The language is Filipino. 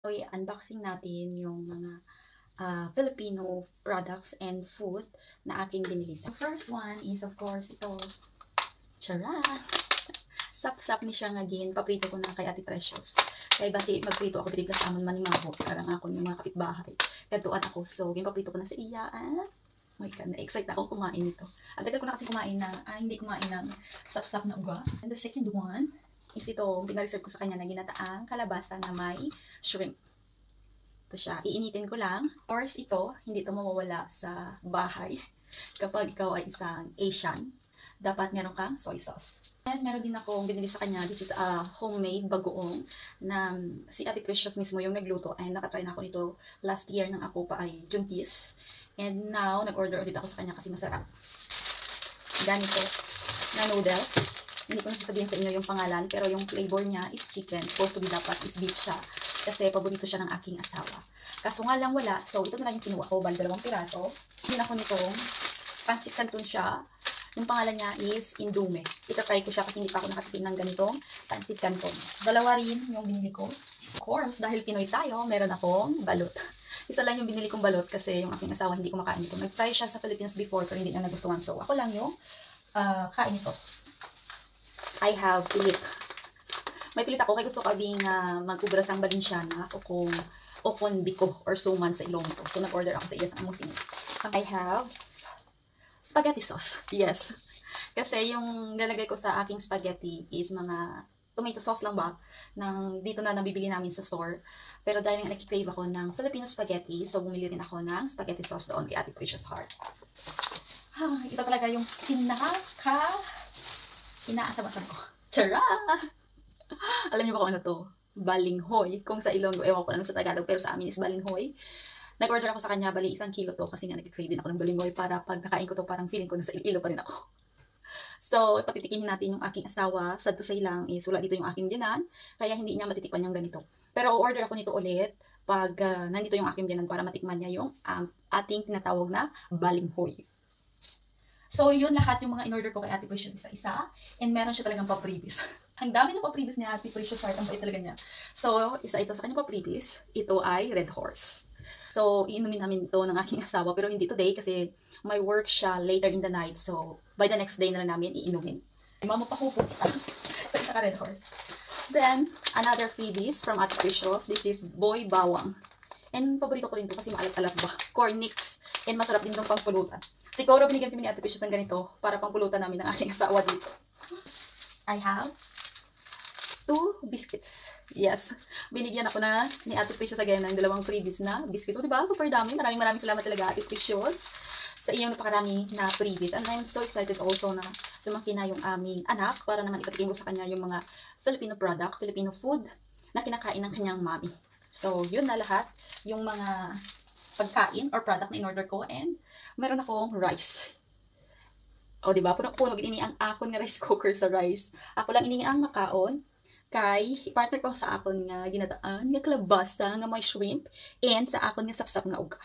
I-unboxing natin yung mga Filipino products and food na aking binili. So, first one is, of course, ito. Tara! Sap-sap ni siya nga gin. Paprito ko na kay Ate Precious. Kaya basi magprito ako diri sa amon manimaho. Karang ako yung mga kapitbahay. Kaduan ako. So, paprito ko na sa iya. My God, na-excite na akong kumain nito. Ang tagal ko na kasi kumain na, hindi kumain ng sap-sap na uga. And the second one is ito, pinareserve ko sa kanya na ginataang kalabasa na may shrimp. Ito siya. Iinitin ko lang. Of course, ito, hindi ito mawawala sa bahay. Kapag ikaw ay isang Asian, dapat meron kang soy sauce. And meron din akong binili sa kanya. This is a homemade bagoong na si Ate Precious mismo yung nagluto. And nakatry na ako nito last year nang ako pa ay Juntis. And now, nag-order ulit ako sa kanya kasi masarap. Ganito na noodles. Hindi ko nasasabihin sa inyo yung pangalan, pero yung flavor niya is chicken. Supposed to be dapat is beef siya. Kasi paborito siya ng aking asawa. Kaso nga lang wala. So, ito na lang yung kinuha ko. Bali, 2 piraso. Hindi ako nitong pancit canton siya. Yung pangalan niya is Indume. Itatry ko siya kasi hindi pa ako nakatikim ng ganitong pancit canton. 2 rin yung binili ko. Of course, dahil Pinoy tayo, meron akong balot. Isa lang yung binili kong balot kasi yung aking asawa hindi kumakain ito. Nag-try siya sa Philippines before pero hindi niya nagustuhan. So, ako lang yung kain ito. I have pilit. May pilit ako kaya gusto ko abing mag-ubra sang Balinsyana o kung biko or suman sa Ilonggo. So, nag-order ako sa iya sa amusing. So, I have spaghetti sauce. Yes. Kasi yung nalagay ko sa aking spaghetti is mga tomato sauce lang ba? Dito na nabibili namin sa store. Pero dahil nga nakikrave ako ng Filipino spaghetti, so bumili rin ako ng spaghetti sauce doon kay Ate Precious Heart. Ito talaga yung inaasam-asam ko. Tara! Alam niyo ba kung ano to? Balinghoy. Kung sa Ilonggo, ewan ko lang sa Tagalog, pero sa amin is balinghoy. Nag-order ako sa kanya, bali 1 kilo to kasi nga nag-crave din ako ng balinghoy para pag nakain ko to parang feeling ko nasa Iloilo pa rin ako. So, patitikin natin yung aking asawa. Sad to say lang is wala dito yung aking biyanan, kaya hindi niya matitikman yung ganito. Pero order ako nito ulit pag nandito yung aking biyanan para matikman niya yung ating tinatawag na balinghoy. So, yun lahat yung mga in-order ko kay Ate Precious isa-isa. And meron siya talagang pa-previous. Ang dami ng pa-previous niya, Ate Precious Heart. Ang bait talaga niya. So, isa ito sa kanyang pa-previous. Ito ay Red Horse. So, iinumin namin ito ng aking asawa. Pero hindi today kasi may work siya later in the night. So, by the next day na lang namin iinumin. Mamapahupo kita sa isa ka Red Horse. Then, another freebies from Ate Precious. This is Boy Bawang. And paborito ko rin ito kasi maalat-alat ba. Cornix. And masarap din itong pangpulutan. Siguro binigyan kami ni Ate Precious ng ganito para pangpulutan namin ng aking asawa dito. I have 2 biscuits. Yes. Binigyan ako ni Ate Precious again ng 2 freebies na biscuit. O, diba? Super dami. Maraming salamat talaga, Ate Precious, sa iyong napakarami na freebies. And I'm so excited also na lumaki na yung aming anak para naman ipatikin ko sa kanya yung mga Filipino product, Filipino food na kinakain ng kanyang mommy. So, yun na lahat. Yung mga pagkain or product na in-order ko. And meron akong rice. O, diba? Puno-puno ini ang akon nga rice cooker sa rice. Ako lang ini ang makaon. Kay partner ko sa akon nga ginataan nga kalabasa nga may shrimp and sa akon nga sapsap nga uga.